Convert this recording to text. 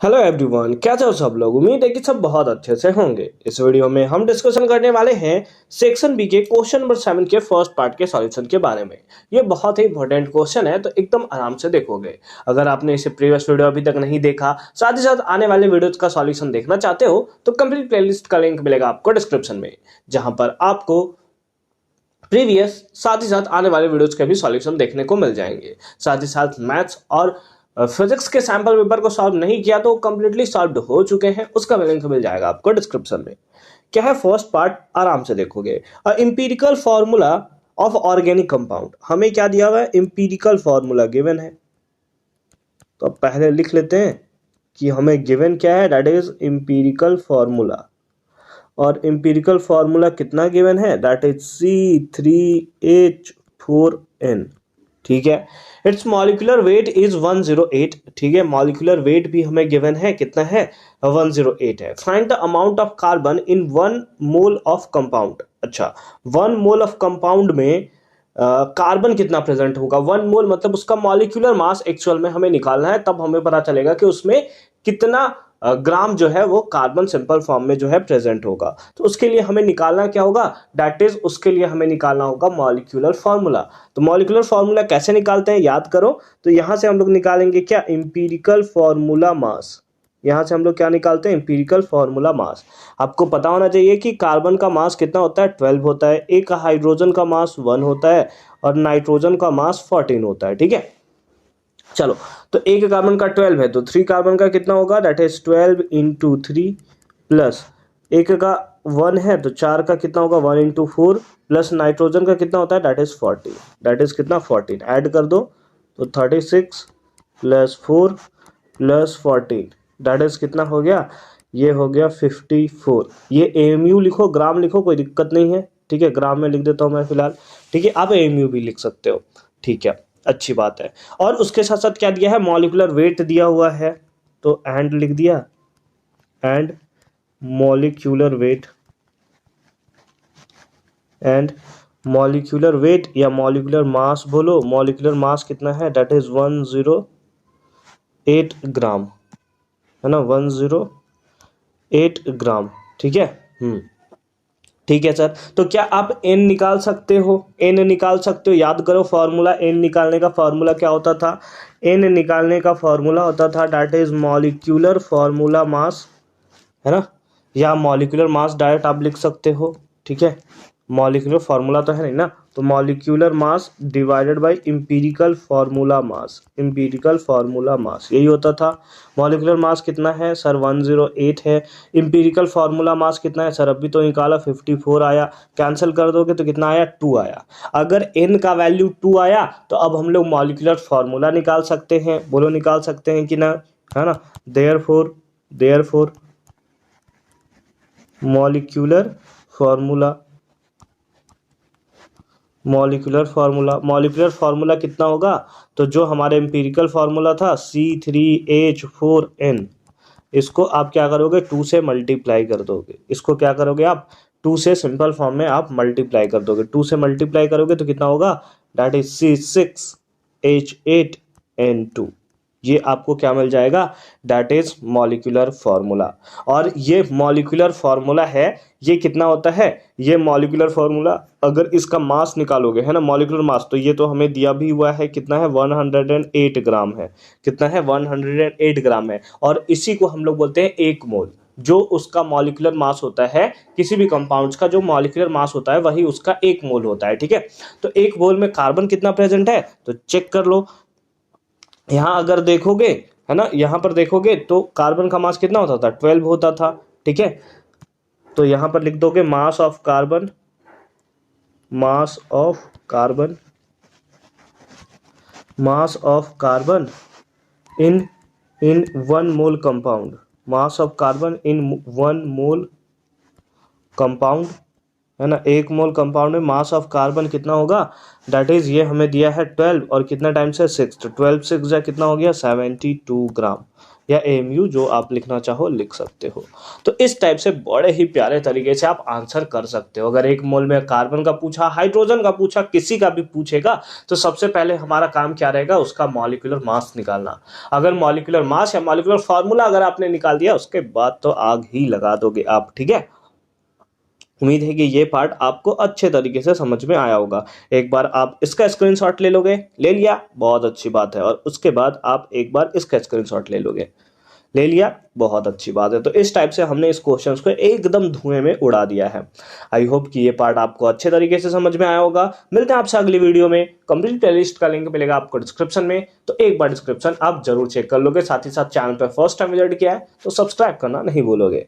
Hello everyone, कैसे हो सब लोग। उम्मीद है कि सब बहुत अच्छे से होंगे। इस वीडियो में हम डिस्कशन करने वाले हैं सेक्शन बी के क्वेश्चन नंबर 7 के फर्स्ट पार्ट के सॉल्यूशन के बारे में। ये बहुत ही इंपॉर्टेंट क्वेश्चन है, तो एकदम आराम से देखोगे। अगर आपने इसे प्रीवियस वीडियो अभी तक नहीं देखा, साथ ही साथ आने वाले वीडियोज का सॉल्यूशन देखना चाहते हो, तो कंप्लीट प्लेलिस्ट का लिंक मिलेगा आपको डिस्क्रिप्शन में, जहां पर आपको प्रीवियस साथ ही साथ आने वाले वीडियोज के भी सॉल्यूशन देखने को मिल जाएंगे। साथ ही साथ मैथ्स और फिजिक्स के सैंपल पेपर को सॉल्व नहीं किया तो कंप्लीटली सॉल्व हो चुके हैं, उसका भी लिंक मिल जाएगा आपको डिस्क्रिप्शन में। क्या है फर्स्ट पार्ट, आराम से देखोगे। Empirical formula of organic compound, हमें क्या दिया हुआ है, इंपीरिकल फॉर्मूला गिवन है। तो अब पहले लिख लेते हैं कि हमें गिवन क्या है, दैट इज इंपीरिकल फॉर्मूला। और इंपीरिकल फॉर्मूला कितना गिवन है, दैट इज C3H4N। ठीक है, इट्स मॉलिक्यूलर वेट इज 108। ठीक है, मॉलिक्यूलर वेट भी हमें गिवन है, कितना है, 108 है। Find the amount of carbon in 1 mole of compound. अच्छा, 1 मोल ऑफ कंपाउंड में कार्बन कितना प्रेजेंट होगा। 1 मोल मतलब उसका मॉलिक्यूलर मास एक्चुअल में हमें निकालना है, तब हमें पता चलेगा कि उसमें कितना ग्राम जो है वो कार्बन सिंपल फॉर्म में जो है प्रेजेंट होगा। तो उसके लिए हमें निकालना क्या होगा, दैट इज उसके लिए हमें निकालना होगा मॉलिक्यूलर फॉर्मूला। तो मॉलिक्यूलर फॉर्मूला कैसे निकालते हैं, याद करो। तो यहां से हम लोग निकालेंगे क्या, इंपीरिकल फॉर्मूला मास। यहां से हम लोग क्या निकालते हैं, इंपीरिकल फॉर्मूला मास। आपको पता होना चाहिए कि कार्बन का मास कितना होता है, 12 होता है। एक हाइड्रोजन का मास 1 होता है और नाइट्रोजन का मास 14 होता है। ठीक है, चलो, तो एक कार्बन का 12 है तो 3 कार्बन का कितना होगा, दैट इज 12 इंटू 3 प्लस एक का 1 है तो 4 का कितना होगा, 1 इंटू 4 प्लस नाइट्रोजन का कितना होता है, दैट इज 14। दैट इज कितना, 14। ऐड कर दो तो 36 प्लस 4 प्लस 14 दैट इज कितना हो गया, ये हो गया 54। ये एमयू लिखो, ग्राम लिखो, कोई दिक्कत नहीं है। ठीक है, ग्राम में लिख देता हूँ मैं फिलहाल। ठीक है, आप एमयू भी लिख सकते हो। ठीक है, अच्छी बात है। और उसके साथ साथ क्या दिया है, मॉलिक्यूलर वेट दिया हुआ है, तो एंड लिख दिया, and molecular weight, and molecular weight या मॉलिक्यूलर मास बोलो। मॉलिक्यूलर मास कितना है, दैट इज 108 ग्राम, है ना, 108 ग्राम। ठीक है, ठीक है सर। तो क्या आप n निकाल सकते हो, n निकाल सकते हो। याद करो फॉर्मूला, n निकालने का फॉर्मूला क्या होता था, n निकालने का फॉर्मूला होता था that is molecular formula mass, है ना, या मॉलिक्यूलर मास डायरेक्ट आप लिख सकते हो। ठीक है, मॉलिक्यूलर फॉर्मूला तो है नहीं ना, तो molecular mass divided by empirical formula mass, empirical formula mass यही होता था। मॉलिक्यूलर मास कितना है सर, 108 है। इंपीरिकल फॉर्मूला मास कितना है सर, अभी तो निकाला 54 आया, कैंसिल कर दोगे तो कितना आया, 2 आया। अगर n का वैल्यू 2 आया तो अब हम लोग मॉलिक्यूलर फॉर्मूला निकाल सकते हैं, बोलो निकाल सकते हैं कि ना, है ना। Therefore molecular formula, molecular formula कितना होगा, तो जो हमारे एम्पिरिकल फार्मूला था C3H4N, इसको आप क्या करोगे, 2 से मल्टीप्लाई कर दोगे। इसको क्या करोगे आप, 2 से सिंपल फॉर्म में आप मल्टीप्लाई कर दोगे। 2 से मल्टीप्लाई करोगे तो कितना होगा, दैट इज C6H8N2। ये आपको क्या मिल जाएगा, दैट इज मॉलिक्यूलर फार्मूला। और ये मॉलिक्यूलर फार्मूला है, ये कितना होता है, ये मॉलिक्यूलर फार्मूला अगर इसका मास निकालोगे, है ना, मॉलिक्यूलर मास, तो ये तो हमें दिया भी हुआ है, कितना है, 108 ग्राम है। कितना है, 108 ग्राम है। और इसी को हम लोग बोलते हैं 1 मोल। जो उसका मॉलिक्यूलर मास होता है, किसी भी कंपाउंड्स का जो मॉलिक्यूलर मास होता है वही उसका 1 मोल होता है। ठीक है, तो 1 मोल में कार्बन कितना प्रेजेंट है, तो चेक कर लो। यहाँ अगर देखोगे, है ना, यहाँ पर देखोगे तो कार्बन का मास कितना होता था, 12 होता था। ठीक है, तो यहाँ पर लिख दोगे mass of carbon, mass of carbon, mass of carbon in 1 mole compound, mass of carbon in 1 mole compound, है ना। 1 मोल कंपाउंड में मास ऑफ कार्बन कितना होगा, दैट इज ये हमें दिया है 12 और कितना टाइम से 6, तो 12 6 कितना हो गया, 72 ग्राम। या AMU, जो आप लिखना चाहो लिख सकते हो। तो इस टाइप से बड़े ही प्यारे तरीके से आप आंसर कर सकते हो। अगर 1 मोल में कार्बन का पूछा, हाइड्रोजन का पूछा, किसी का भी पूछेगा, तो सबसे पहले हमारा काम क्या रहेगा, उसका मॉलिक्यूलर मास निकालना। अगर मॉलिक्यूलर मास या मॉलिक्यूलर फार्मूला अगर आपने निकाल दिया, उसके बाद तो आग ही लगा दोगे आप। ठीक है, उम्मीद है कि ये पार्ट आपको अच्छे तरीके से समझ में आया होगा। एक बार आप इसका स्क्रीनशॉट ले लोगे, ले लिया, बहुत अच्छी बात है। और उसके बाद आप एक बार इसका स्क्रीनशॉट ले लोगे, ले लिया, बहुत अच्छी बात है। तो इस टाइप से हमने इस क्वेश्चन को एकदम धुएं में उड़ा दिया है। आई होप कि ये पार्ट आपको अच्छे तरीके से समझ में आया होगा। मिलते हैं आपसे अगली वीडियो में। कंप्लीट प्लेलिस्ट का लिंक मिलेगा आपको डिस्क्रिप्शन में, तो एक बार डिस्क्रिप्शन आप जरूर चेक कर लोगे। साथ ही साथ चैनल पर फर्स्ट टाइम विजिट किया है तो सब्सक्राइब करना नहीं भूलोगे।